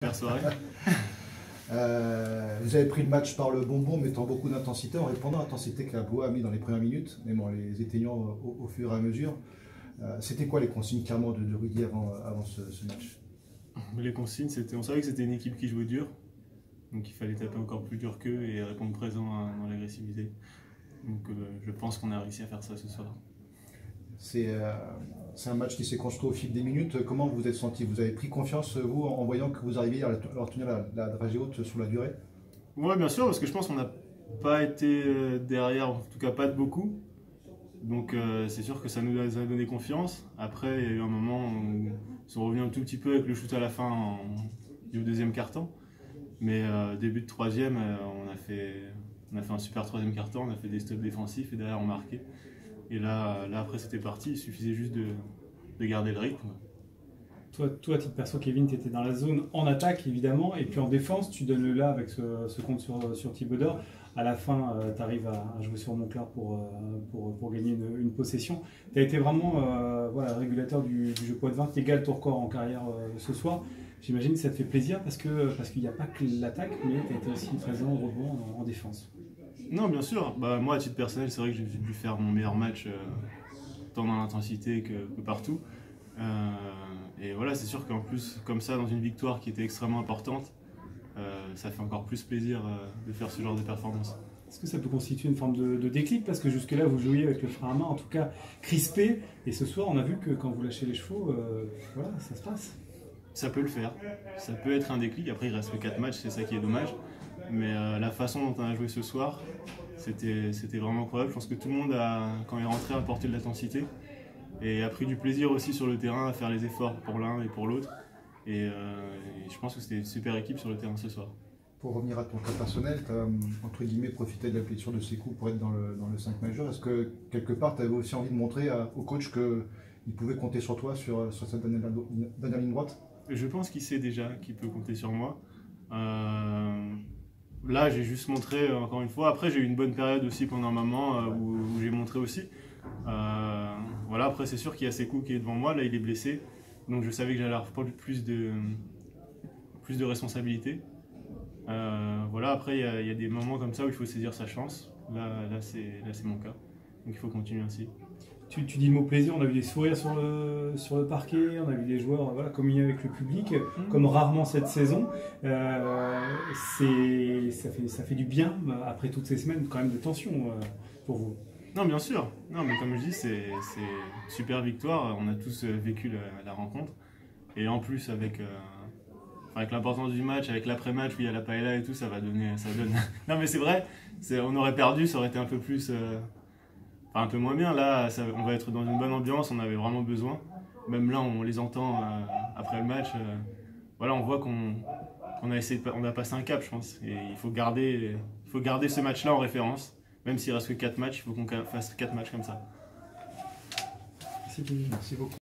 Super soirée. Vous avez pris le match par le bonbon, mettant beaucoup d'intensité, en répondant à l'intensité que la Boa a mis dans les premières minutes, mais en les éteignant au fur et à mesure. C'était quoi les consignes clairement de Rudy avant ce match? Les consignes, on savait que c'était une équipe qui jouait dur, donc il fallait taper encore plus dur qu'eux et répondre présent dans l'agressivité. Donc je pense qu'on a réussi à faire ça ce soir. C'est un match qui s'est construit au fil des minutes. Comment vous vous êtes senti? Vous avez pris confiance, vous, en voyant que vous arriviez à leur tenir la dragée haute sur la durée? Oui, bien sûr, parce que je pense qu'on n'a pas été derrière, en tout cas pas de beaucoup. Donc c'est sûr que ça nous a donné confiance. Après, il y a eu un moment où ils sont revenus un tout petit peu avec le shoot à la fin du deuxième quart-temps. Mais début de troisième, on a fait un super troisième quart-temps, on a fait des stops défensifs et derrière on marquait. Et là après c'était parti, il suffisait juste de garder le rythme. Toi, à titre perso, Kevin, tu étais dans la zone en attaque, évidemment, et puis en défense, tu donnes le là avec ce compte sur Thibaudor. À la fin, tu arrives à jouer sur Monclar pour gagner une possession. Tu as été vraiment voilà, régulateur du jeu poids de 20, tu égales ton record en carrière ce soir. J'imagine que ça te fait plaisir parce qu'il n'y a pas que l'attaque, mais tu as été aussi présent au rebond en défense. Non, bien sûr. Bah, moi, à titre personnel, c'est vrai que j'ai dû faire mon meilleur match tant dans l'intensité que partout. Et voilà, c'est sûr qu'en plus, comme ça, dans une victoire qui était extrêmement importante, ça fait encore plus plaisir de faire ce genre de performance. Est-ce que ça peut constituer une forme de déclic? Parce que jusque-là, vous jouiez avec le frein à main, en tout cas crispé. Et ce soir, on a vu que quand vous lâchez les chevaux, voilà, ça se passe. Ça peut le faire. Ça peut être un déclic. Après, il reste que 4 matchs, c'est ça qui est dommage. Mais la façon dont on a joué ce soir, c'était vraiment incroyable. Je pense que tout le monde, quand il est rentré, a apporté de l'intensité. Et a pris du plaisir aussi sur le terrain à faire les efforts pour l'un et pour l'autre. Et je pense que c'était une super équipe sur le terrain ce soir. Pour revenir à ton cas personnel, tu as entre guillemets profité de la blessure de Sékou pour être dans le 5 majeur. Est-ce que quelque part tu avais aussi envie de montrer au coach qu'il pouvait compter sur toi sur cette dernière ligne droite? Je pense qu'il sait déjà qu'il peut compter sur moi. Là, j'ai juste montré encore une fois. Après, j'ai eu une bonne période aussi pendant un moment où j'ai montré aussi. Voilà, après, c'est sûr qu'il y a Sékou qui est devant moi. Là, il est blessé. Donc, je savais que j'allais reprendre plus de responsabilités. Voilà, après, il y a des moments comme ça où il faut saisir sa chance. Là c'est mon cas. Donc, il faut continuer ainsi. Tu dis le mot plaisir, on a vu des sourires sur le parquet, on a vu des joueurs voilà, communier avec le public, comme rarement cette saison. Ça fait du bien, après toutes ces semaines quand même de tension pour vous. Non, bien sûr. Non, mais comme je dis, c'est une super victoire. On a tous vécu la rencontre. Et en plus, avec l'importance du match, avec l'après-match où il y a la paella et tout, ça donne. Non, mais c'est vrai, on aurait perdu, ça aurait été un peu plus. Un peu moins bien. Là, on va être dans une bonne ambiance, on avait vraiment besoin. Même là, on les entend après le match. Voilà, on voit qu'on a passé un cap, je pense. Et il faut garder ce match-là en référence. Même s'il reste que 4 matchs, il faut qu'on fasse 4 matchs comme ça. Merci beaucoup.